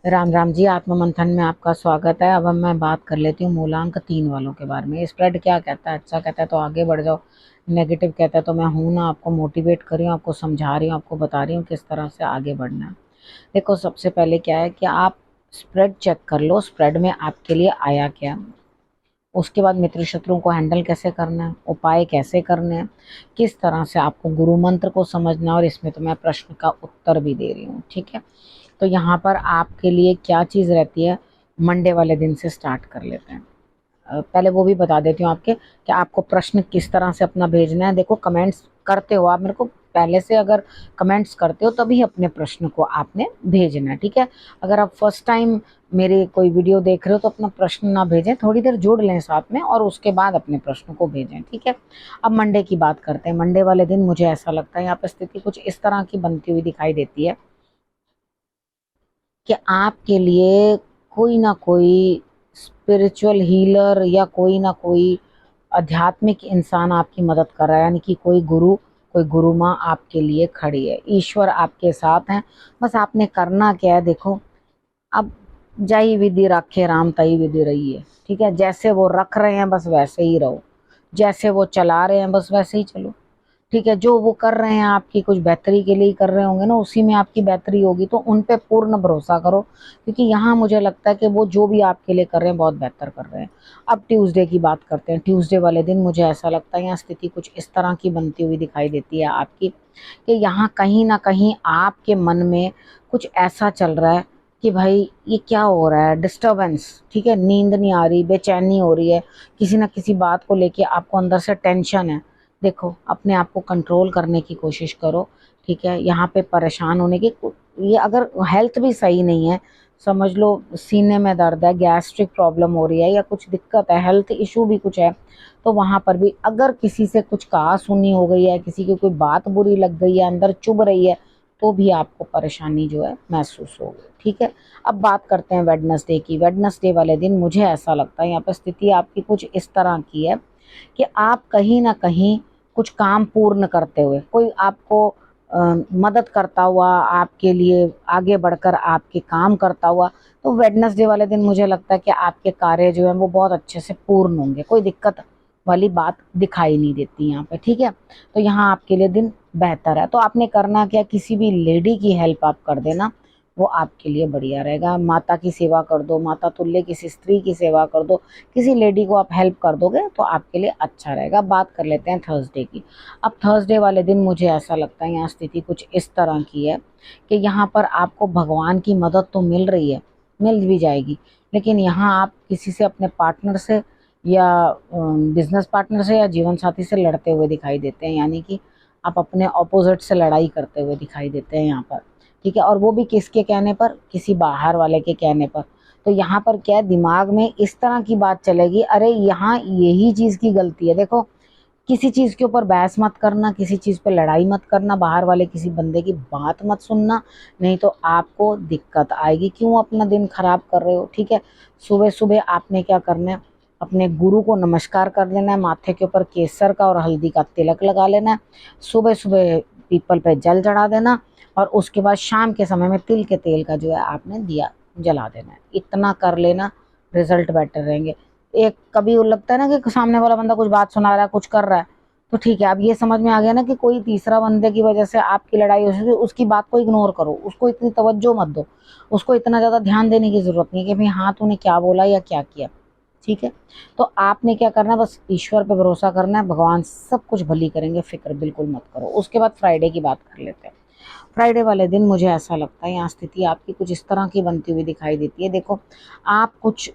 राम राम जी। आत्म मंथन में आपका स्वागत है। अब मैं बात कर लेती हूँ मूलांक 3 वालों के बारे में। स्प्रेड क्या कहता है? अच्छा कहता है तो आगे बढ़ जाओ, नेगेटिव कहता है तो मैं हूं ना, आपको मोटिवेट कर रही हूँ, आपको समझा रही हूँ, आपको बता रही हूँ किस तरह से आगे बढ़ना है। देखो, सबसे पहले क्या है कि आप स्प्रेड चेक कर लो, स्प्रेड में आपके लिए आया क्या। उसके बाद मित्र शत्रुओं को हैंडल कैसे करना है, उपाय कैसे करने हैं, किस तरह से आपको गुरु मंत्र को समझना है, और इसमें तो मैं प्रश्न का उत्तर भी दे रही हूँ। ठीक है, तो यहाँ पर आपके लिए क्या चीज़ रहती है, मंडे वाले दिन से स्टार्ट कर लेते हैं। पहले वो भी बता देती हूँ आपके कि आपको प्रश्न किस तरह से अपना भेजना है। देखो, कमेंट्स करते हो आप मेरे को, पहले से अगर कमेंट्स करते हो तभी अपने प्रश्न को आपने भेजना है। ठीक है, अगर आप फर्स्ट टाइम मेरी कोई वीडियो देख रहे हो तो अपना प्रश्न ना भेजें, थोड़ी देर जुड़ लें साथ में और उसके बाद अपने प्रश्न को भेजें। ठीक है, अब मंडे की बात करते हैं। मंडे वाले दिन मुझे ऐसा लगता है यहाँ पर स्थिति कुछ इस तरह की बनती हुई दिखाई देती है कि आपके लिए कोई ना कोई स्पिरिचुअल हीलर या कोई ना कोई आध्यात्मिक इंसान आपकी मदद कर रहा है, यानी कि कोई गुरु, कोई गुरु माँ आपके लिए खड़ी है, ईश्वर आपके साथ हैं। बस आपने करना क्या है, देखो, अब जय विधि रखे राम तई विधि रही है। ठीक है, जैसे वो रख रहे हैं बस वैसे ही रहो, जैसे वो चला रहे हैं बस वैसे ही चलो। ठीक है, जो वो कर रहे हैं आपकी कुछ बेहतरी के लिए ही कर रहे होंगे ना, उसी में आपकी बेहतरी होगी, तो उन पे पूर्ण भरोसा करो, क्योंकि यहाँ मुझे लगता है कि वो जो भी आपके लिए कर रहे हैं बहुत बेहतर कर रहे हैं। अब ट्यूसडे की बात करते हैं। ट्यूसडे वाले दिन मुझे ऐसा लगता है यहाँ स्थिति कुछ इस तरह की बनती हुई दिखाई देती है आपकी, कि यहाँ कहीं ना कहीं आपके मन में कुछ ऐसा चल रहा है कि भाई ये क्या हो रहा है, डिस्टर्बेंस। ठीक है, नींद नहीं आ रही, बेचैनी हो रही है, किसी ना किसी बात को लेके आपको अंदर से टेंशन है। देखो, अपने आप को कंट्रोल करने की कोशिश करो। ठीक है, यहाँ पे परेशान होने की, ये अगर हेल्थ भी सही नहीं है, समझ लो सीने में दर्द है, गैस्ट्रिक प्रॉब्लम हो रही है या कुछ दिक्कत है, हेल्थ इशू भी कुछ है, तो वहाँ पर भी अगर किसी से कुछ कहा सुनी हो गई है, किसी की कोई बात बुरी लग गई है, अंदर चुभ रही है, तो भी आपको परेशानी जो है महसूस होगी। ठीक है, अब बात करते हैं वेडनेसडे की। वेडनेसडे वाले दिन मुझे ऐसा लगता है यहाँ पर स्थिति आपकी कुछ इस तरह की है कि आप कहीं ना कहीं कुछ काम पूर्ण करते हुए, कोई आपको मदद करता हुआ, आपके लिए आगे बढ़कर आपके काम करता हुआ, तो वेडनेसडे वाले दिन मुझे लगता है कि आपके कार्य जो है वो बहुत अच्छे से पूर्ण होंगे, कोई दिक्कत वाली बात दिखाई नहीं देती यहाँ पे। ठीक है, तो यहाँ आपके लिए दिन बेहतर है। तो आपने करना क्या, किसी भी लेडी की हेल्प आप कर देना, वो आपके लिए बढ़िया रहेगा। माता की सेवा कर दो, माता तुल्य किसी स्त्री की सेवा कर दो, किसी लेडी को आप हेल्प कर दोगे तो आपके लिए अच्छा रहेगा। बात कर लेते हैं थर्सडे की। अब थर्सडे वाले दिन मुझे ऐसा लगता है यहाँ स्थिति कुछ इस तरह की है कि यहाँ पर आपको भगवान की मदद तो मिल रही है, मिल भी जाएगी, लेकिन यहाँ आप किसी से, अपने पार्टनर से या बिजनेस पार्टनर से या जीवन साथी से लड़ते हुए दिखाई देते हैं, यानी कि आप अपने ऑपोजिट से लड़ाई करते हुए दिखाई देते हैं यहाँ पर। ठीक है, और वो भी किसके कहने पर, किसी बाहर वाले के कहने पर। तो यहाँ पर क्या है, दिमाग में इस तरह की बात चलेगी, अरे यहाँ यही चीज़ की गलती है। देखो, किसी चीज़ के ऊपर बहस मत करना, किसी चीज़ पे लड़ाई मत करना, बाहर वाले किसी बंदे की बात मत सुनना, नहीं तो आपको दिक्कत आएगी। क्यों अपना दिन खराब कर रहे हो? ठीक है, सुबह सुबह आपने क्या करना है, अपने गुरु को नमस्कार कर लेना है, माथे के ऊपर केसर का और हल्दी का तिलक लगा लेना है, सुबह सुबह पीपल पे जल चढ़ा देना, और उसके बाद शाम के समय में तिल के तेल का जो है आपने दिया जला देना है। इतना कर लेना, रिजल्ट बेटर रहेंगे। एक कभी वो लगता है ना कि सामने वाला बंदा कुछ बात सुना रहा है, कुछ कर रहा है, तो ठीक है, अब ये समझ में आ गया ना कि कोई तीसरा बंदे की वजह से आपकी लड़ाई हो सकती है, उसकी बात को इग्नोर करो, उसको इतनी तवज्जो मत दो, उसको इतना ज़्यादा ध्यान देने की ज़रूरत नहीं है कि भाई हाँ तूने क्या बोला या क्या किया। ठीक है, तो आपने क्या करना है, बस ईश्वर पे भरोसा करना है, भगवान सब कुछ भली करेंगे, फिक्र बिल्कुल मत करो। उसके बाद फ्राइडे की बात कर लेते हैं। फ्राइडे वाले दिन मुझे ऐसा लगता है यहाँ स्थिति आपकी कुछ इस तरह की बनती हुई दिखाई देती है। देखो, आप कुछ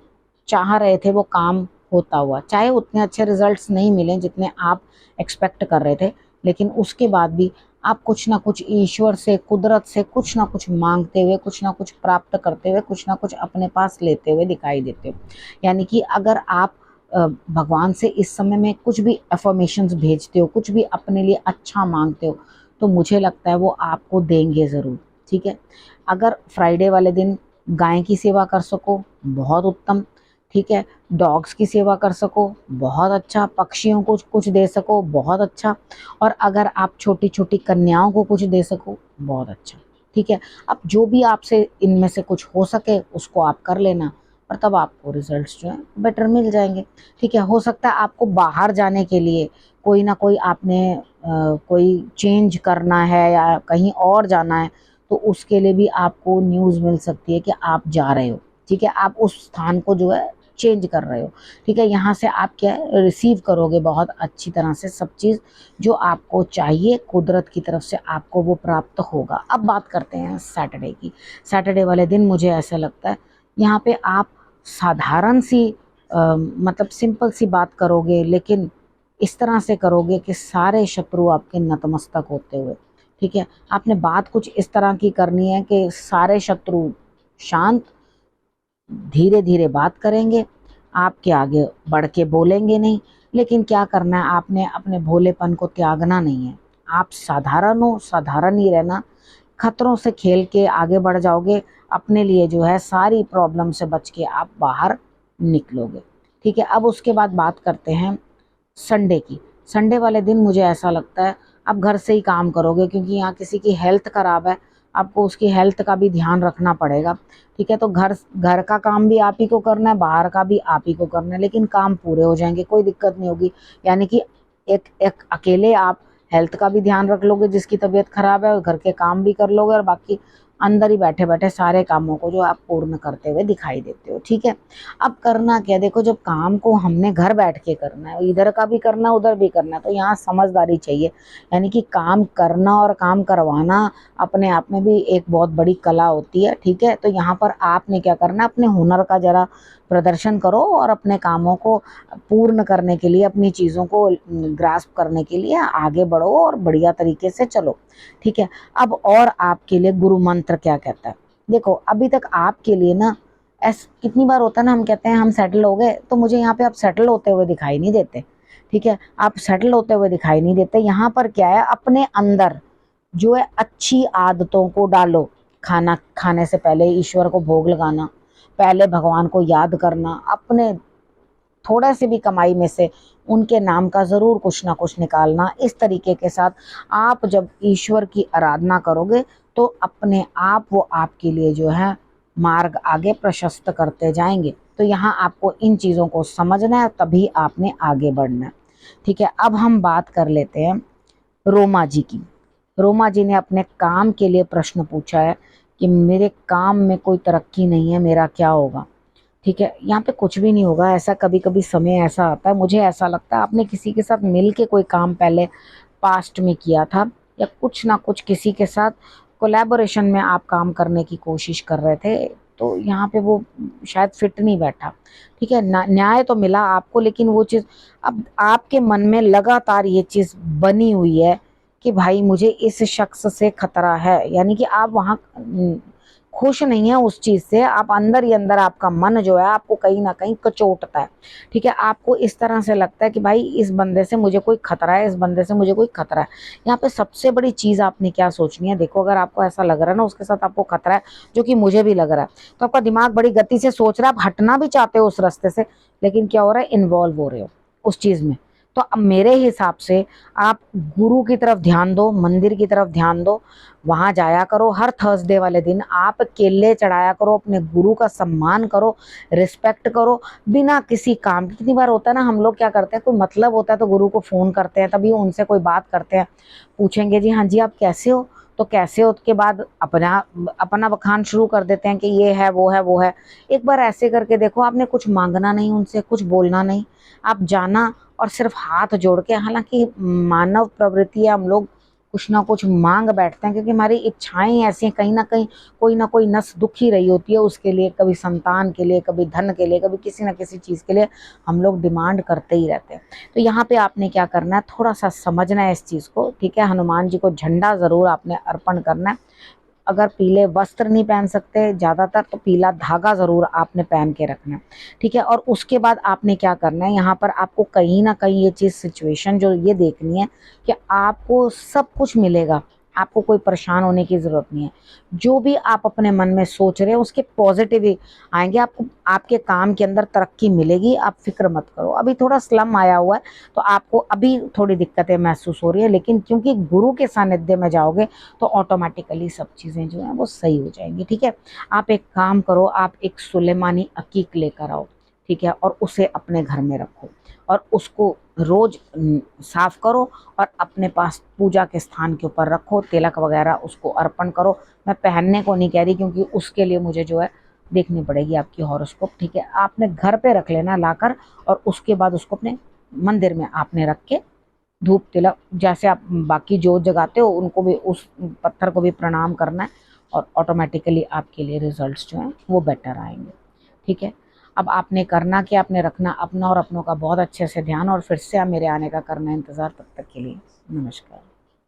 चाह रहे थे, वो काम होता हुआ, चाहे उतने अच्छे रिजल्ट्स नहीं मिले जितने आप एक्सपेक्ट कर रहे थे, लेकिन उसके बाद भी आप कुछ ना कुछ ईश्वर से, कुदरत से कुछ ना कुछ मांगते हुए, कुछ ना कुछ प्राप्त करते हुए, कुछ ना कुछ अपने पास लेते हुए दिखाई देते हो। यानी कि अगर आप भगवान से इस समय में कुछ भी अफर्मेशंस भेजते हो, कुछ भी अपने लिए अच्छा मांगते हो, तो मुझे लगता है वो आपको देंगे ज़रूर। ठीक है, अगर फ्राइडे वाले दिन गाय की सेवा कर सको, बहुत उत्तम। ठीक है, डॉग्स की सेवा कर सको, बहुत अच्छा। पक्षियों को कुछ दे सको, बहुत अच्छा। और अगर आप छोटी छोटी कन्याओं को कुछ दे सको, बहुत अच्छा। ठीक है। अब जो भी आपसे इनमें से कुछ हो सके उसको आप कर लेना, और तब आपको रिजल्ट्स जो है बेटर मिल जाएंगे। ठीक है। हो सकता है आपको बाहर जाने के लिए कोई ना कोई आपने कोई चेंज करना है या कहीं और जाना है, तो उसके लिए भी आपको न्यूज़ मिल सकती है कि आप जा रहे हो। ठीक है। आप उस स्थान को जो है चेंज कर रहे हो। ठीक है। यहाँ से आप क्या है रिसीव करोगे बहुत अच्छी तरह से सब चीज़ जो आपको चाहिए, कुदरत की तरफ से आपको वो प्राप्त होगा। अब बात करते हैं सैटरडे की। सैटरडे वाले दिन मुझे ऐसा लगता है यहाँ पे आप साधारण सी मतलब सिंपल सी बात करोगे, लेकिन इस तरह से करोगे कि सारे शत्रु आपके नतमस्तक होते हुए। ठीक है। आपने बात कुछ इस तरह की करनी है कि सारे शत्रु शांत, धीरे धीरे बात करेंगे, आपके आगे बढ़ के बोलेंगे नहीं। लेकिन क्या करना है, आपने अपने भोलेपन को त्यागना नहीं है। आप साधारण हो, साधारण ही रहना। खतरों से खेल के आगे बढ़ जाओगे, अपने लिए जो है सारी प्रॉब्लम से बच के आप बाहर निकलोगे। ठीक है। अब उसके बाद बात करते हैं संडे की। संडे वाले दिन मुझे ऐसा लगता है आप घर से ही काम करोगे, क्योंकि यहाँ किसी की हेल्थ ख़राब है, आपको उसकी हेल्थ का भी ध्यान रखना पड़ेगा। ठीक है। तो घर घर का काम भी आप ही को करना है, बाहर का भी आप ही को करना है, लेकिन काम पूरे हो जाएंगे, कोई दिक्कत नहीं होगी। यानी कि एक एक अकेले आप हेल्थ का भी ध्यान रख लोगे जिसकी तबीयत खराब है, और घर के काम भी कर लोगे, और बाकी अंदर ही बैठे बैठे सारे कामों को जो आप पूर्ण करते हुए दिखाई देते हो। ठीक है। अब करना क्या, देखो जब काम को हमने घर बैठ के करना है, इधर का भी करना है उधर भी करना है, तो यहाँ समझदारी चाहिए। यानी कि काम करना और काम करवाना अपने आप में भी एक बहुत बड़ी कला होती है। ठीक है। तो यहाँ पर आपने क्या करना है, अपने हुनर का जरा प्रदर्शन करो, और अपने कामों को पूर्ण करने के लिए, अपनी चीज़ों को ग्रास्प करने के लिए आगे बढ़ो और बढ़िया तरीके से चलो। ठीक है। अब और आपके लिए गुरु मंत्र क्या कहता है, देखो अभी तक आपके लिए ना कितनी बार होता है ना, हम कहते हैं हम सेटल हो गए, तो मुझे यहाँ पे आप सेटल होते हुए दिखाई नहीं देते। ठीक है। आप सेटल होते हुए दिखाई नहीं देते। यहाँ पर क्या है, अपने अंदर जो है अच्छी आदतों को डालो। खाना खाने से पहले ईश्वर को भोग लगाना, पहले भगवान को याद करना, अपने थोड़ा से भी कमाई में से उनके नाम का ज़रूर कुछ ना कुछ निकालना। इस तरीके के साथ आप जब ईश्वर की आराधना करोगे, तो अपने आप वो आपके लिए जो है मार्ग आगे प्रशस्त करते जाएंगे। तो यहाँ आपको इन चीज़ों को समझना है, तभी आपने आगे बढ़ना है। ठीक है। अब हम बात कर लेते हैं रोमा जी की। रोमा जी ने अपने काम के लिए प्रश्न पूछा है कि मेरे काम में कोई तरक्की नहीं है, मेरा क्या होगा। ठीक है। यहाँ पे कुछ भी नहीं होगा। ऐसा कभी कभी समय ऐसा आता है, मुझे ऐसा लगता है आपने किसी के साथ मिल के कोई काम पहले पास्ट में किया था, या कुछ ना कुछ किसी के साथ कोलैबोरेशन में आप काम करने की कोशिश कर रहे थे, तो यहाँ पे वो शायद फिट नहीं बैठा। ठीक है। न्याय तो मिला आपको, लेकिन वो चीज़ अब आपके मन में लगातार ये चीज़ बनी हुई है कि भाई मुझे इस शख्स से खतरा है। यानी कि आप वहाँ खुश नहीं है उस चीज़ से, आप अंदर ही अंदर आपका मन जो है आपको कहीं ना कहीं कचोटता है। ठीक है। आपको इस तरह से लगता है कि भाई इस बंदे से मुझे कोई खतरा है, इस बंदे से मुझे कोई खतरा है। यहाँ पे सबसे बड़ी चीज़ आपने क्या सोचनी है, देखो अगर आपको ऐसा लग रहा है ना उसके साथ आपको खतरा है, जो कि मुझे भी लग रहा है, तो आपका दिमाग बड़ी गति से सोच रहा है, आप हटना भी चाहते हो उस रास्ते से, लेकिन क्या हो रहा है, इन्वॉल्व हो रहे हो उस चीज़ में। तो अब मेरे हिसाब से आप गुरु की तरफ ध्यान दो, मंदिर की तरफ ध्यान दो, वहां जाया करो। हर थर्सडे वाले दिन आप केले चढ़ाया करो, अपने गुरु का सम्मान करो, रिस्पेक्ट करो, बिना किसी काम के। कितनी बार होता है ना, हम लोग क्या करते हैं, कोई मतलब होता है तो गुरु को फ़ोन करते हैं, तभी उनसे कोई बात करते हैं, पूछेंगे जी हाँ जी आप कैसे हो, तो कैसे हो के बाद अपना अपना बखान शुरू कर देते हैं कि ये है वो है वो है। एक बार ऐसे करके देखो, आपने कुछ मांगना नहीं उनसे, कुछ बोलना नहीं, आप जाना और सिर्फ हाथ जोड़ के, हालांकि मानव प्रवृत्ति है, हम लोग कुछ ना कुछ मांग बैठते हैं, क्योंकि हमारी इच्छाएं ऐसी हैं, कहीं ना कोई नस दुखी रही होती है उसके लिए, कभी संतान के लिए, कभी धन के लिए, कभी किसी ना किसी चीज़ के लिए हम लोग डिमांड करते ही रहते हैं। तो यहाँ पे आपने क्या करना है, थोड़ा सा समझना है इस चीज़ को। ठीक है। हनुमान जी को झंडा ज़रूर आपने अर्पण करना है। अगर पीले वस्त्र नहीं पहन सकते ज़्यादातर, तो पीला धागा ज़रूर आपने पहन के रखना है। ठीक है। और उसके बाद आपने क्या करना है, यहाँ पर आपको कहीं ना कहीं ये चीज़ सिचुएशन जो ये देखनी है कि आपको सब कुछ मिलेगा, आपको कोई परेशान होने की ज़रूरत नहीं है। जो भी आप अपने मन में सोच रहे हो उसके पॉजिटिव ही आएंगे, आपको आपके काम के अंदर तरक्की मिलेगी, आप फिक्र मत करो। अभी थोड़ा स्लम आया हुआ है तो आपको अभी थोड़ी दिक्कतें महसूस हो रही है, लेकिन क्योंकि गुरु के सानिध्य में जाओगे तो ऑटोमेटिकली सब चीज़ें जो हैं वो सही हो जाएंगी। ठीक है, आप एक काम करो, आप एक सुलेमानी अकीक लेकर आओ, ठीक है, और उसे अपने घर में रखो और उसको रोज साफ करो और अपने पास पूजा के स्थान के ऊपर रखो, तिलक वगैरह उसको अर्पण करो। मैं पहनने को नहीं कह रही क्योंकि उसके लिए मुझे जो है देखनी पड़ेगी आपकी हॉरोस्कोप, ठीक है। आपने घर पे रख लेना लाकर और उसके बाद उसको अपने मंदिर में आपने रख के धूप तिलक, जैसे आप बाकी जोत जगाते हो उनको भी, उस पत्थर को भी प्रणाम करना है और ऑटोमेटिकली आपके लिए रिजल्ट्स जो हैं वो बेटर आएंगे। ठीक है, अब आपने करना क्या, आपने रखना अपना और अपनों का बहुत अच्छे से ध्यान और फिर से आप मेरे आने का करना इंतज़ार। तब तक के लिए नमस्कार।